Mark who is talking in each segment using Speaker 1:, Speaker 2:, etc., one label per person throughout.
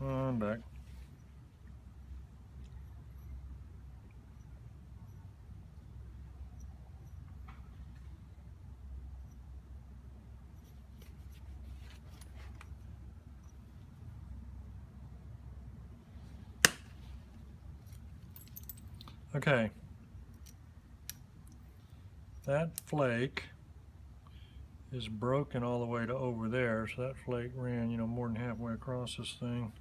Speaker 1: I'm back. Okay. That flake is broken all the way to over there, so that flake ran, you know, more than halfway across this thing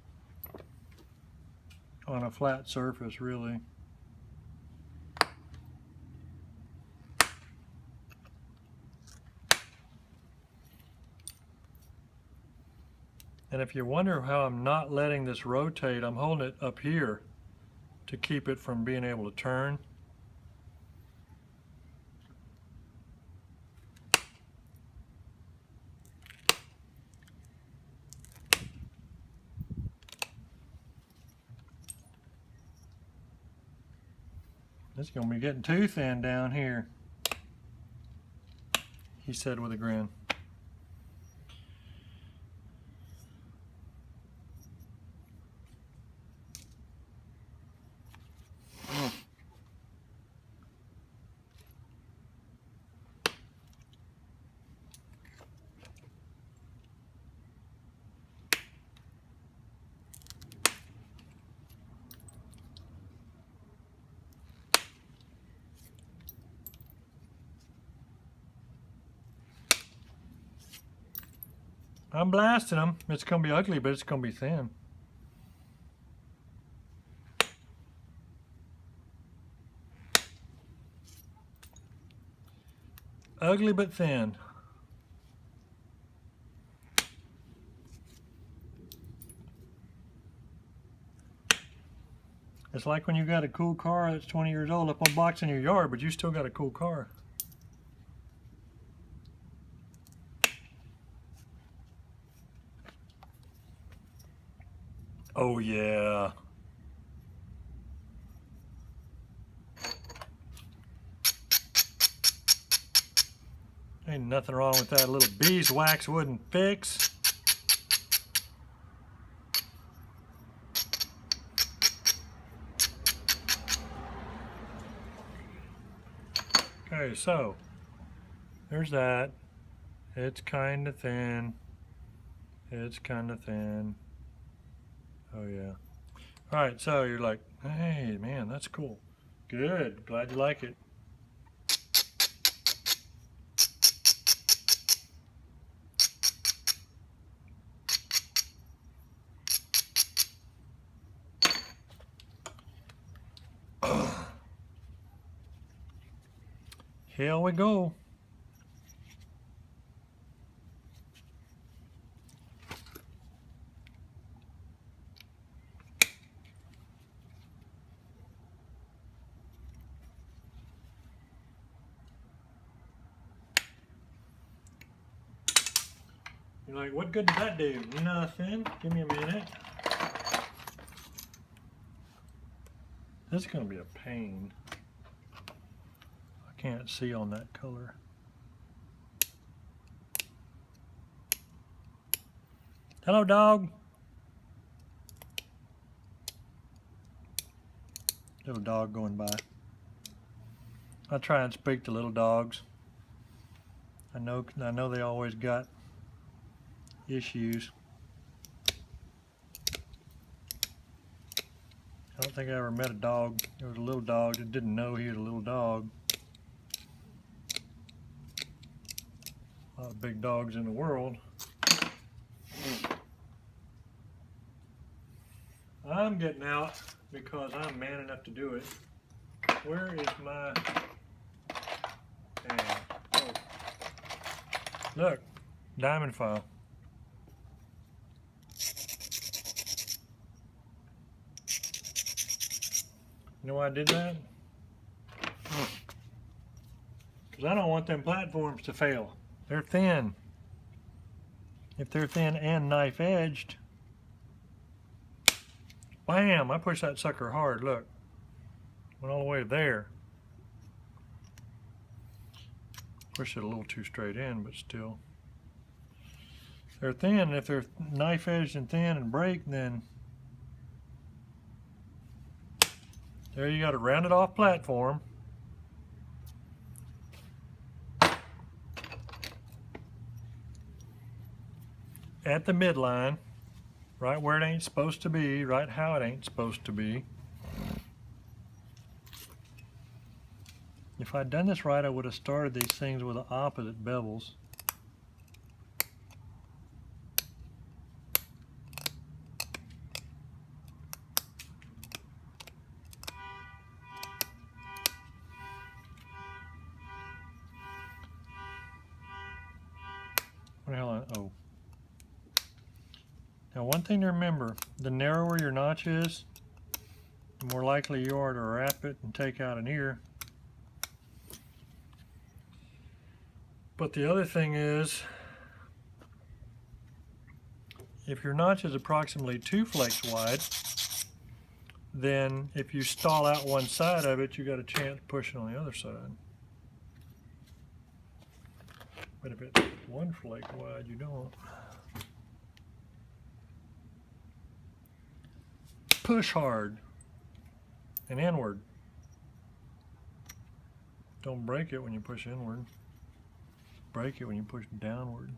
Speaker 1: on a flat surface, really. And if you wonder how I'm not letting this rotate, I'm holding it up here to keep it from being able to turn. It's going to be getting too thin down here, he said with a grin. I'm blasting them. It's going to be ugly, but it's going to be thin. Ugly but thin. It's like when you got a cool car that's 20 years old up on blocks in your yard, but you still got a cool car. Oh yeah. Ain't nothing wrong with that. Little beeswax wouldn't fix. Okay, so there's that. It's kind of thin. It's kind of thin. Oh yeah. All right, so you're like, hey man, that's cool. Good, glad you like it. Here we go. You're like, what good did that do? Nothing. Give me a minute. This is going to be a pain. I can't see on that color. Hello, dog. Little dog going by. I try and speak to little dogs. I know they always got issues. I don't think I ever met a dog. There was a little dog that didn't know he was a little dog. A lot of big dogs in the world. I'm getting out because I'm man enough to do it. Where is my hand? Oh. Look, diamond file. You know why I did that? Because I don't want them platforms to fail. They're thin. If they're thin and knife edged, bam, I pushed that sucker hard, look. Went all the way to there. Pushed it a little too straight in, but still. They're thin, if they're knife edged and thin and break, then There you got a rounded off platform. At the midline, right where it ain't supposed to be, right how it ain't supposed to be. If I'd done this right, I would have started these things with the opposite bevels. What the hell? Oh. Now, one thing to remember, the narrower your notch is, the more likely you are to wrap it and take out an ear. But the other thing is, if your notch is approximately 2 flakes wide, then if you stall out one side of it, you got a chance pushing on the other side. But if it's 1 flake wide, you don't. Push hard and inward. Don't break it when you push inward. Break it when you push downward.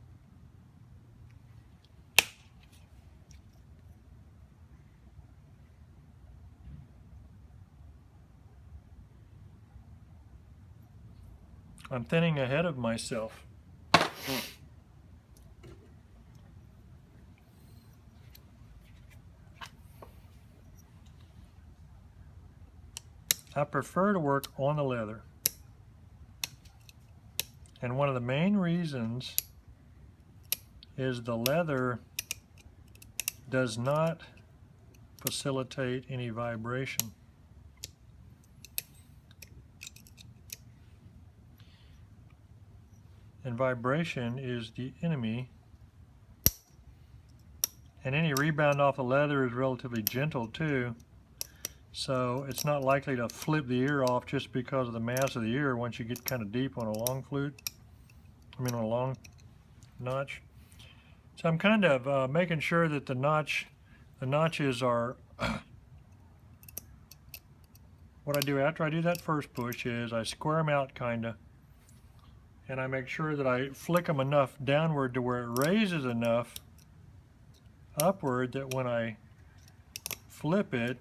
Speaker 1: I'm thinning ahead of myself. I prefer to work on the leather. And one of the main reasons is the leather does not facilitate any vibration. And vibration is the enemy. And any rebound off the leather is relatively gentle too. So it's not likely to flip the ear off just because of the mass of the ear once you get kind of deep on a long flute. I mean on a long notch. So I'm kind of making sure that the notches are what I do after I do that first push is I square them out kinda, and I make sure that I flick them enough downward to where it raises enough upward that when I flip it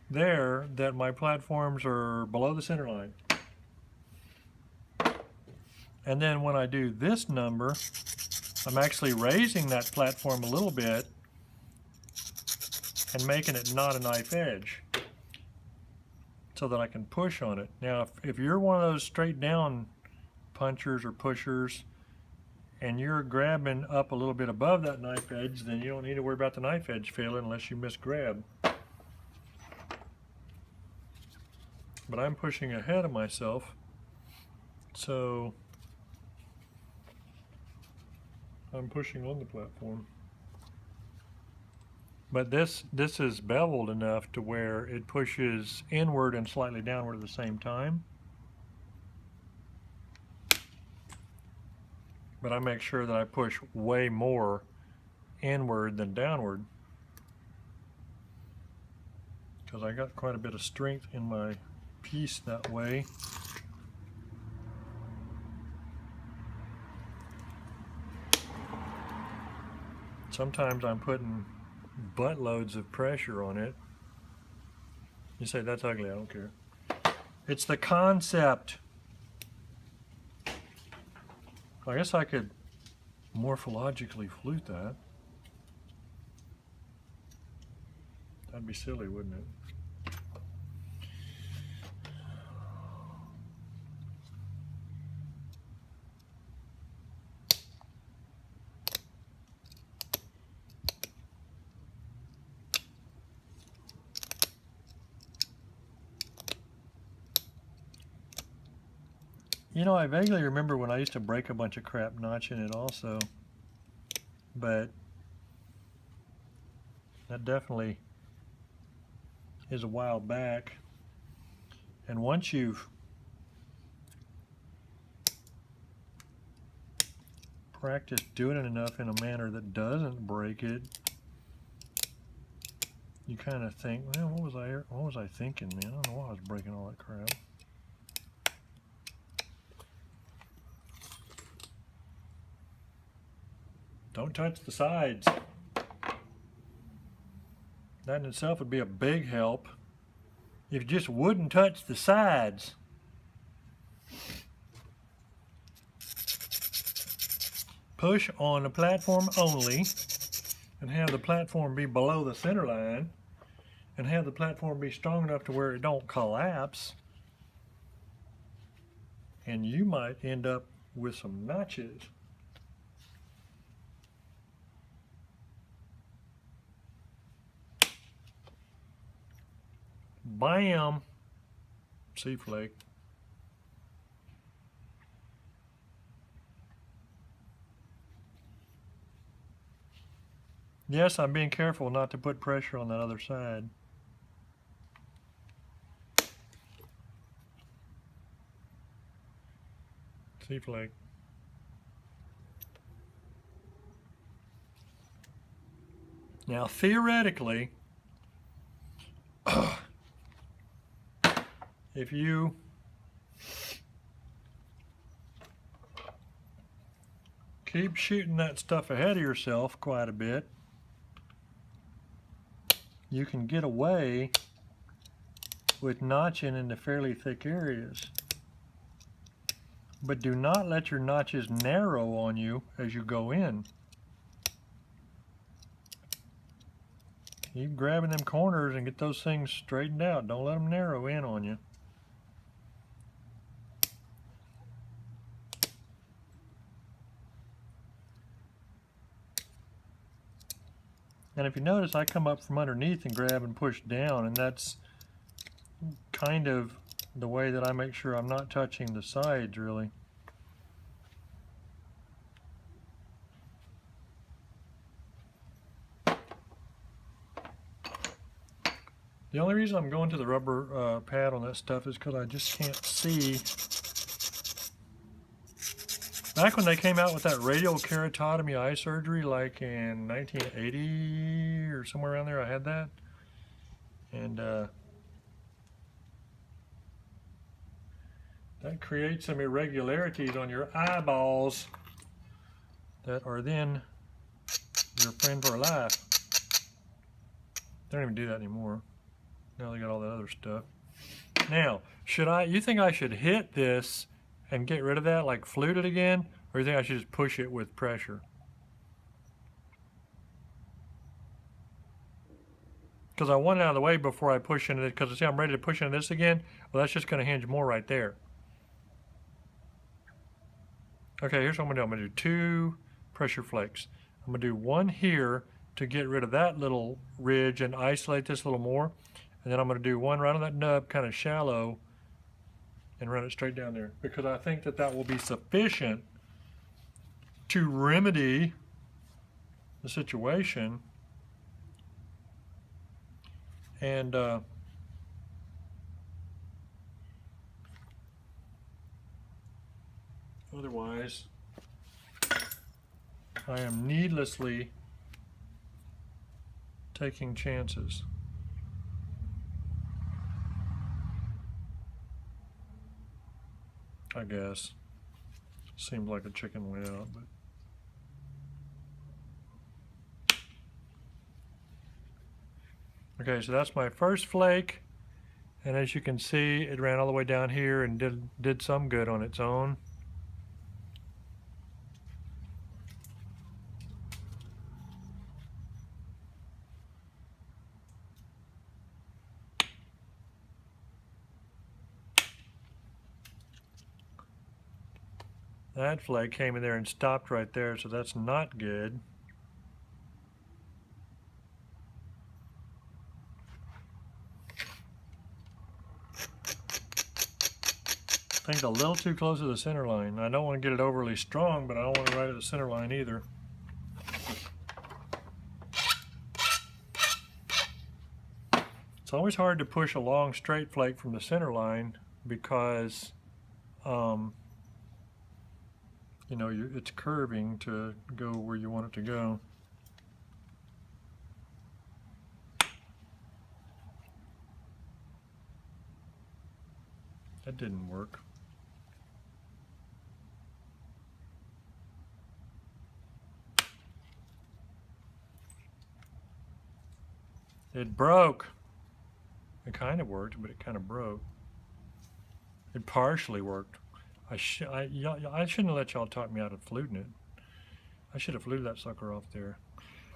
Speaker 1: there, that my platforms are below the center line. And then when I do this number, I'm actually raising that platform a little bit and making it not a knife edge so that I can push on it. Now, if you're one of those straight down punchers or pushers and you're grabbing up a little bit above that knife edge, then you don't need to worry about the knife edge failing unless you misgrab. But I'm pushing ahead of myself, so I'm pushing on the platform. But this is beveled enough to where it pushes inward and slightly downward at the same time. But I make sure that I push way more inward than downward, because I got quite a bit of strength in my piece that way. Sometimes I'm putting buttloads of pressure on it. You say, that's ugly, I don't care. It's the concept. I guess I could morphologically flute that. That'd be silly, wouldn't it? You know, I vaguely remember when I used to break a bunch of crap notching it also, but that definitely is a while back. And once you've practiced doing it enough in a manner that doesn't break it, you kind of think, well, what was I thinking, man? I don't know why I was breaking all that crap. Don't touch the sides. That in itself would be a big help if you just wouldn't touch the sides. Push on the platform only and have the platform be below the center line and have the platform be strong enough to where it don't collapse, and you might end up with some notches. Bam! Sea flake. Yes, I'm being careful not to put pressure on that other side. Sea flake. Now, theoretically, if you keep shooting that stuff ahead of yourself quite a bit, you can get away with notching into fairly thick areas. But do not let your notches narrow on you as you go in. Keep grabbing them corners and get those things straightened out. Don't let them narrow in on you. And if you notice, I come up from underneath and grab and push down, and that's kind of the way that I make sure I'm not touching the sides, really. The only reason I'm going to the rubber pad on that stuff is because I just can't see. Back when they came out with that radial keratotomy eye surgery, like in 1980 or somewhere around there, I had that. And that creates some irregularities on your eyeballs that are then your friend for life. They don't even do that anymore. Now they got all that other stuff. Now, you think I should hit this and get rid of that, like flute it again? Or you think I should just push it with pressure? Because I want it out of the way before I push into it, because see, I'm ready to push into this again. Well, that's just going to hinge more right there. Okay, here's what I'm going to do. I'm going to do 2 pressure flakes. I'm going to do 1 here to get rid of that little ridge and isolate this a little more. And then I'm going to do 1 right on that nub, kind of shallow, and run it straight down there. Because I think that that will be sufficient to remedy the situation. And otherwise, I am needlessly taking chances. I guess. Seems like a chicken way out, but. Okay, so that's my first flake, and as you can see, it ran all the way down here and did some good on its own. That flake came in there and stopped right there, so that's not good. I think a little too close to the center line. I don't want to get it overly strong, but I don't want it right at the center line either. It's always hard to push a long straight flake from the center line because you know, it's curving to go where you want it to go. That didn't work. It broke. It kind of worked, but it kind of broke. It partially worked. I shouldn't have let y'all talk me out of fluting it. I should have fluted that sucker off there.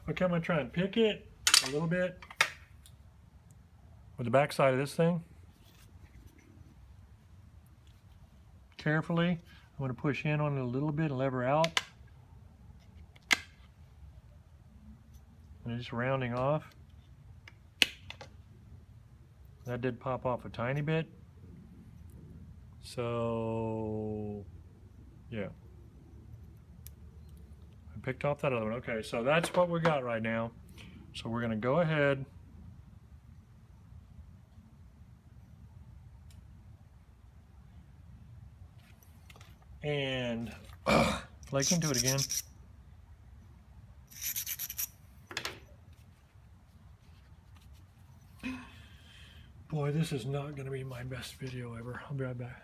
Speaker 1: Okay, I'm gonna try and pick it a little bit with the back side of this thing. Carefully, I'm gonna push in on it a little bit and lever out. And just rounding off. That did pop off a tiny bit. So, yeah. I picked off that other one. Okay, so that's what we got right now. So we're gonna go ahead and flake into it again. Boy, this is not gonna be my best video ever. I'll be right back.